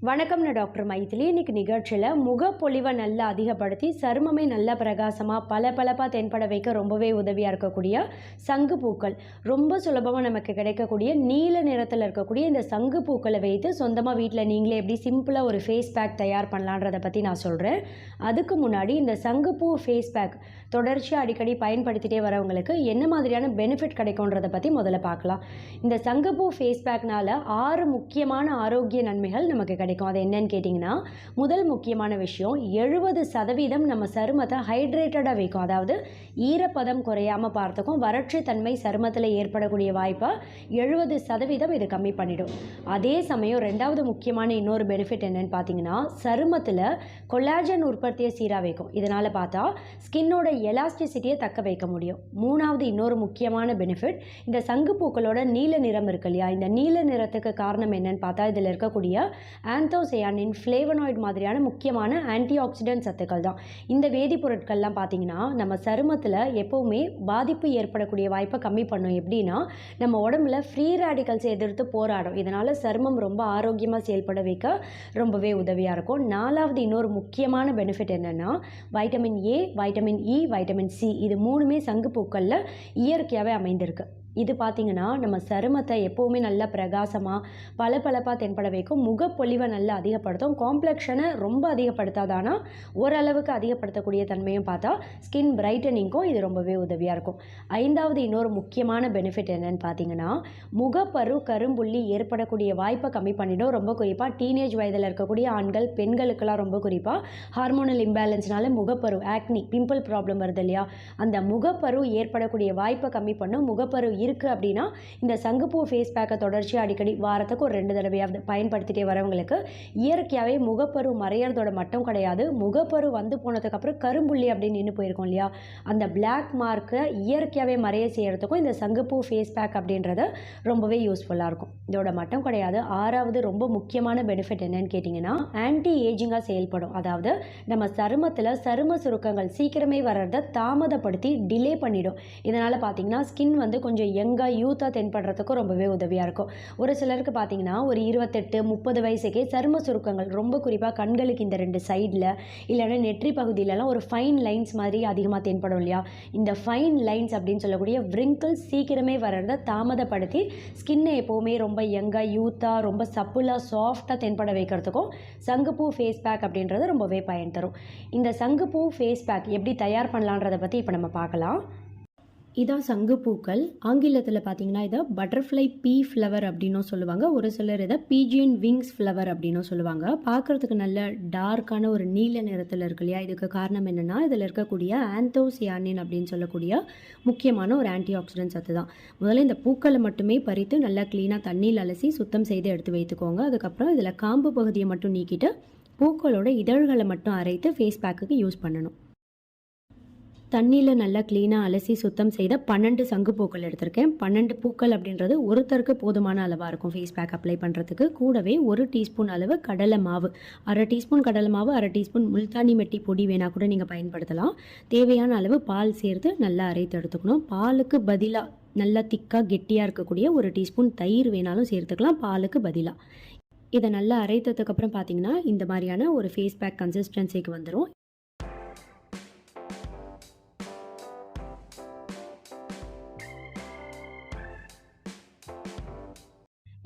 வணக்கம். நான் டாக்டர் மைதிலி. இன்னைக்கு நிகழ்ச்சியில் முகப்பொலிவை நல்லா அதிகப்படுத்தி சருமமே நல்லா பிரகாசமாக பளபளப்பாக தென்பட வைக்க ரொம்பவே உதவியாக இருக்கக்கூடிய சங்கு பூக்கள், ரொம்ப சுலபமாக நமக்கு கிடைக்கக்கூடிய நீல நிறத்தில் இருக்கக்கூடிய இந்த சங்கு பூக்களை வைத்து சொந்தமாக வீட்டில் நீங்களே எப்படி சிம்பிளாக ஒரு ஃபேஸ் பேக் தயார் பண்ணலான்றதை பற்றி நான் சொல்கிறேன். அதுக்கு முன்னாடி இந்த சங்குப்பூ ஃபேஸ் பேக் தொடர்ச்சியாக அடிக்கடி பயன்படுத்திகிட்டே வரவங்களுக்கு என்ன மாதிரியான பெனிஃபிட் கிடைக்கும்ன்றதை பற்றி முதல்ல பார்க்கலாம். இந்த சங்குப்பூ ஃபேஸ் பேக்னால் 6 முக்கியமான ஆரோக்கிய நன்மைகள் நமக்கு கிடைக்கும். அது என்னன்னு கேட்டிங்கன்னா, முதல் முக்கியமான விஷயம் 70% நம்ம சருமத்தை ஹைட்ரேட்டடாக வைக்கும். அதாவது ஈரப்பதம் குறையாமல் பார்த்துக்கும். வறட்சி தன்மை சருமத்தில் ஏற்படக்கூடிய வாய்ப்பை 70% இது கம்மி பண்ணிடும். அதே சமயம் ரெண்டாவது முக்கியமான இன்னொரு பெனிஃபிட் என்னன்னு பார்த்தீங்கன்னா, சருமத்தில் கொலாஜன் உற்பத்தியை சீராக வைக்கும். இதனால் பார்த்தா ஸ்கின்னோட எலாஸ்டிசிட்டியை தக்க வைக்க முடியும். மூணாவது இன்னொரு முக்கியமான பெனிஃபிட், இந்த சங்குப்பூக்களோட நீல நிறம் இருக்கு இல்லையா, இந்த நீல நிறத்துக்கு காரணம் என்னன்னு பார்த்தா இதில் இருக்கக்கூடிய ஆந்தோசயானின், ஃப்ளேவனாய்டு மாதிரியான முக்கியமான ஆன்டி ஆக்சிடென்ட் சத்துக்கள் தான். இந்த வேதிப்பொருட்கள்லாம் பார்த்தீங்கன்னா நம்ம சருமத்தில் எப்போவுமே பாதிப்பு ஏற்படக்கூடிய வாய்ப்பை கம்மி பண்ணும். எப்படின்னா, நம்ம உடம்புல ஃப்ரீ ரேடிக்கல்ஸை எதிர்த்து போராடும். இதனால் சருமம் ரொம்ப ஆரோக்கியமாக செயல்பட வைக்க ரொம்பவே உதவியாக இருக்கும். நாலாவது இன்னொரு முக்கியமான பெனிஃபிட் என்னென்னா, vitamin A, vitamin E, vitamin C, இது மூணுமே சங்குப்பூக்களில் இயற்கையாகவே அமைந்திருக்கு. இது பார்த்திங்கன்னா நம்ம சருமத்தை எப்போவுமே நல்லா பிரகாசமாக பளபளப்பாக தென்பட வைக்கும். முகப்பொலிவை நல்லா அதிகப்படுத்தும். காம்ப்ளெக்ஷனை ரொம்ப அதிகப்படுத்தாதானா ஓரளவுக்கு அதிகப்படுத்தக்கூடிய தன்மையும் பார்த்தா ஸ்கின் பிரைட்டனிங்கும் இது ரொம்பவே உதவியாக இருக்கும். ஐந்தாவது இன்னொரு முக்கியமான பெனிஃபிட் என்னன்னு பார்த்தீங்கன்னா, முகப்பரு கரும்புள்ளி ஏற்படக்கூடிய வாய்ப்பை கம்மி பண்ணிடும். ரொம்ப குறிப்பாக டீனேஜ் வயதில் இருக்கக்கூடிய ஆண்கள், பெண்களுக்கெல்லாம் ரொம்ப குறிப்பாக ஹார்மோனல் இம்பேலன்ஸ்னால முகப்பரு, ஆக்னி, பிம்பிள் ப்ராப்ளம் வருது இல்லையா, அந்த முகப்பரு ஏற்படக்கூடிய வாய்ப்பை கம்மி பண்ணும். முகப்பரு இருக்குது அப்படின்னா இந்த சங்குப்பூ ஃபேஸ் பேக்கை தொடர்ச்சியாக அடிக்கடி வாரத்துக்கு ஒரு 2 தடவையாவது பயன்படுத்திட்டே வரவங்களுக்கு இயற்கையாகவே முகப்பரு மறையிறதோட மட்டும் கிடையாது, முகப்பரு வந்து போனதுக்கப்புறம் கரும்புள்ளி அப்படின்னு நின்று போயிருக்கோம் இல்லையா, அந்த பிளாக் மார்க்கை இயற்கையாகவே மறைய செய்கிறதுக்கும் இந்த சங்குப்பூ ஃபேஸ் பேக் அப்படின்றது ரொம்பவே யூஸ்ஃபுல்லாக இருக்கும். இதோட மட்டும் கிடையாது, ஆறாவது ரொம்ப முக்கியமான பெனிஃபிட் என்னன்னு கேட்டிங்கன்னா, ஆன்டி ஏஜிங்காக செயல்படும். அதாவது நம்ம சருமத்தில் சரும சுருக்கங்கள் சீக்கிரமே வர்றதை தாமதப்படுத்தி டிலே பண்ணிடும். இதனால் பார்த்தீங்கன்னா ஸ்கின் வந்து கொஞ்சம் யங்காக யூத்தாக தென்படுறதுக்கும் ரொம்பவே உதவியாக இருக்கும். ஒரு சிலருக்கு பார்த்தீங்கன்னா ஒரு 28-30 வயசுக்கே சரும சுருக்கங்கள், ரொம்ப குறிப்பாக கண்களுக்கு இந்த 2 சைடில் இல்லைன்னா நெற்றி பகுதியிலலாம் ஒரு ஃபைன் லைன்ஸ் மாதிரி அதிகமாக தென்படும் இல்லையா, இந்த ஃபைன் லைன்ஸ் அப்படின்னு சொல்லக்கூடிய விரிங்கிள்ஸ் சீக்கிரமே வர்றதை தாமதப்படுத்தி ஸ்கின்னை எப்போவுமே ரொம்ப யங்காக யூத்தாக ரொம்ப சப்புலாக சாஃப்டாக தென்பட வைக்கிறதுக்கும் சங்குப்பூ ஃபேஸ் பேக் அப்படின்றது ரொம்பவே பயன் தரும். இந்த சங்குப்பூ ஃபேஸ் பேக் எப்படி தயார் பண்ணலான்றதை பற்றி இப்போ நம்ம பார்க்கலாம். இதான் சங்குப்பூக்கள். ஆங்கிலத்தில் பார்த்தீங்கன்னா இதை பட்டர்ஃப்ளை பீ ஃப்ளவர் அப்படின்னும் சொல்லுவாங்க. ஒரு சிலர் இதை பீஜியன் விங்ஸ் ஃப்ளவர் அப்படின்னும் சொல்லுவாங்க. பார்க்குறதுக்கு நல்ல டார்க்கான ஒரு நீல நிறத்தில் இருக்கு இல்லையா, இதுக்கு காரணம் என்னென்னா இதில் இருக்கக்கூடிய ஆந்தோசியானின் அப்படின்னு சொல்லக்கூடிய முக்கியமான ஒரு ஆன்டி ஆக்சிடென்ட் சத்து தான். முதல்ல இந்த பூக்களை மட்டுமே பறித்து நல்லா க்ளீனாக தண்ணியில் அலசி சுத்தம் செய்து எடுத்து வைத்துக்கோங்க. அதுக்கப்புறம் இதில் காம்பு பகுதியை மட்டும் நீக்கிட்டு பூக்களோட இதழ்களை மட்டும் அரைத்து ஃபேஸ் பேக்குக்கு யூஸ் பண்ணணும். தண்ணியில் நல்லா க்ளீனாக அலசி சுத்தம் செய்த 12 சங்குப்பூக்கள் எடுத்திருக்கேன். 12 பூக்கள் அப்படின்றது ஒருத்தருக்கு போதுமான அளவாக இருக்கும் ஃபேஸ் பேக் அப்ளை பண்ணுறதுக்கு. கூடவே 1 டீஸ்பூன் அளவு கடலை மாவு, 1/2 டீஸ்பூன் கடலை மாவு, 1/2 டீஸ்பூன் முல்தானி மெட்டி பொடி வேணால் கூட நீங்கள் பயன்படுத்தலாம். தேவையான அளவு பால் சேர்த்து நல்லா அரைத்து எடுத்துக்கணும். பாலுக்கு பதிலாக நல்லா திக்காக கெட்டியாக இருக்கக்கூடிய 1 டீஸ்பூன் தயிர் வேணாலும் சேர்த்துக்கலாம் பாலுக்கு பதிலாக. இதை நல்லா அரைத்ததுக்கப்புறம் பார்த்தீங்கன்னா இந்த மாதிரியான ஒரு ஃபேஸ் பேக் கன்சிஸ்டன்சிக்கு வந்துடும்.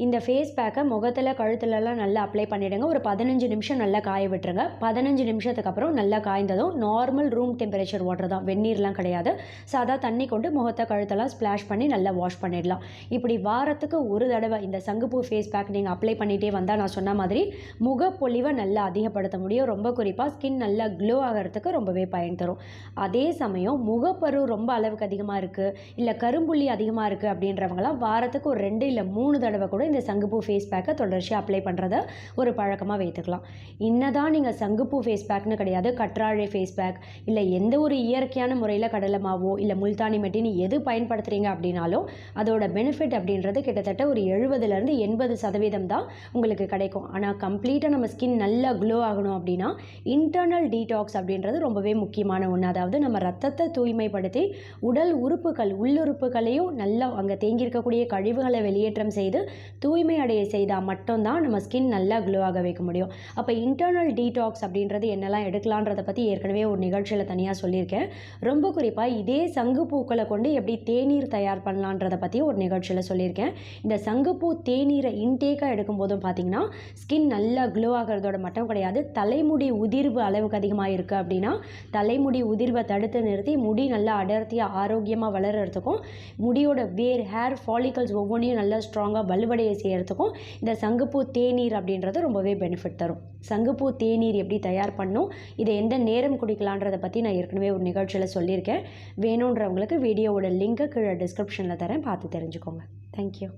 இந்த ஃபேஸ் பேக்கை முகத்தில் கழுத்துலலாம் நல்லா அப்ளை பண்ணிவிடுங்க. ஒரு 15 நிமிஷம் நல்லா காய விட்டுருங்க. 15 நிமிஷத்துக்கு அப்புறம் நல்லா காய்ந்ததும் நார்மல் ரூம் டெம்பரேச்சர் வாட்டர் தான், வெந்நீர்லாம் கிடையாது, சாதா தண்ணி கொண்டு முகத்தை கழுத்தெல்லாம் ஸ்ப்ளாஷ் பண்ணி நல்லா வாஷ் பண்ணிடலாம். இப்படி வாரத்துக்கு ஒரு தடவை இந்த சங்குப்பூ ஃபேஸ் பேக் நீங்கள் அப்ளை பண்ணிகிட்டே வந்தால் நான் சொன்ன மாதிரி முகப்பொலிவை நல்லா அதிகப்படுத்த முடியும். ரொம்ப குறிப்பாக ஸ்கின் நல்லா க்ளோ ஆகிறதுக்கு ரொம்பவே பயன் தரும். அதே சமயம் முகப்பரு ரொம்ப அளவுக்கு அதிகமாக இருக்குது, இல்லை கரும்புள்ளி அதிகமாக இருக்குது அப்படின்றவங்களாம் வாரத்துக்கு ஒரு 2 இல்லை 3 தடவை கூட இந்த சங்குப்பூ ஃபேஸ் பேக்கை தொடர்ச்சியாக அப்ளை பண்ணுறத ஒரு பழக்கமாக வைத்துக்கலாம். இன்னதான் நீங்கள் சங்குப்பூ ஃபேஸ் பேக்னு கிடையாது, கற்றாழை ஃபேஸ் பேக் இல்லை எந்த ஒரு இயற்கையான முறையில் கடலை மாவோ இல்லை முல்தானி மெட்டின்னு எது பயன்படுத்துகிறீங்க அப்படின்னாலும் அதோட பெனிஃபிட் அப்படின்றது கிட்டத்தட்ட ஒரு 70-80% தான் உங்களுக்கு கிடைக்கும். ஆனால் கம்ப்ளீட்டாக நம்ம ஸ்கின் நல்லா க்ளோ ஆகணும் அப்படின்னா இன்டர்னல் டீடாக்ஸ் அப்படின்றது ரொம்பவே முக்கியமான ஒன்று. அதாவது நம்ம ரத்தத்தை தூய்மைப்படுத்தி உடல் உறுப்புகள், உள்ளுறுப்புகளையும் நல்லா அங்கே தேங்கியிருக்கக்கூடிய கழிவுகளை வெளியேற்றம் செய்து தூய்மை அடைய செய்தால் மட்டும்தான் நம்ம ஸ்கின் நல்லா க்ளோ ஆக வைக்க முடியும். அப்போ இன்டர்னல் டீடாக்ஸ் அப்படின்றது என்னெல்லாம் எடுக்கலான்றதை பற்றி ஏற்கனவே ஒரு நிகழ்ச்சியில் தனியாக சொல்லியிருக்கேன். ரொம்ப குறிப்பாக இதே சங்குப்பூக்களை கொண்டு எப்படி தேநீர் தயார் பண்ணலான்றதை பற்றி ஒரு நிகழ்ச்சியில் சொல்லியிருக்கேன். இந்த சங்குப்பூ தேநீரை இன்டேக்காக எடுக்கும்போதும் பார்த்திங்கன்னா ஸ்கின் நல்லா க்ளோ ஆகிறதோட மட்டும் கிடையாது, தலைமுடி உதிர்வு அளவுக்கு அதிகமாக இருக்குது அப்படின்னா தலைமுடி உதிர்வை தடுத்து நிறுத்தி முடி நல்லா அடர்த்தியாக ஆரோக்கியமாக வளர்கிறதுக்கும் முடியோட வேர் ஹேர் ஃபாலிகல்ஸ் ஒவ்வொன்றையும் நல்லா ஸ்ட்ராங்காக வலுவடைய செய்கிறதுக்கும் இந்த சங்குப்பூ தேநீர் அப்படின்றது ரொம்பவே பெனிஃபிட் தரும். சங்குப்பூ தேநீர் எப்படி தயார் பண்ணணும், இதை எந்த நேரம் குடிக்கலான்றதை பற்றி நான் ஏற்கனவே ஒரு நிகழ்ச்சியில் சொல்லியிருக்கேன். வேணுன்றவங்களுக்கு வீடியோவோட லிங்கை கீழே டிஸ்கிரிப்ஷனில் தரேன், பார்த்து தெரிஞ்சுக்கோங்க. தேங்க்யூ.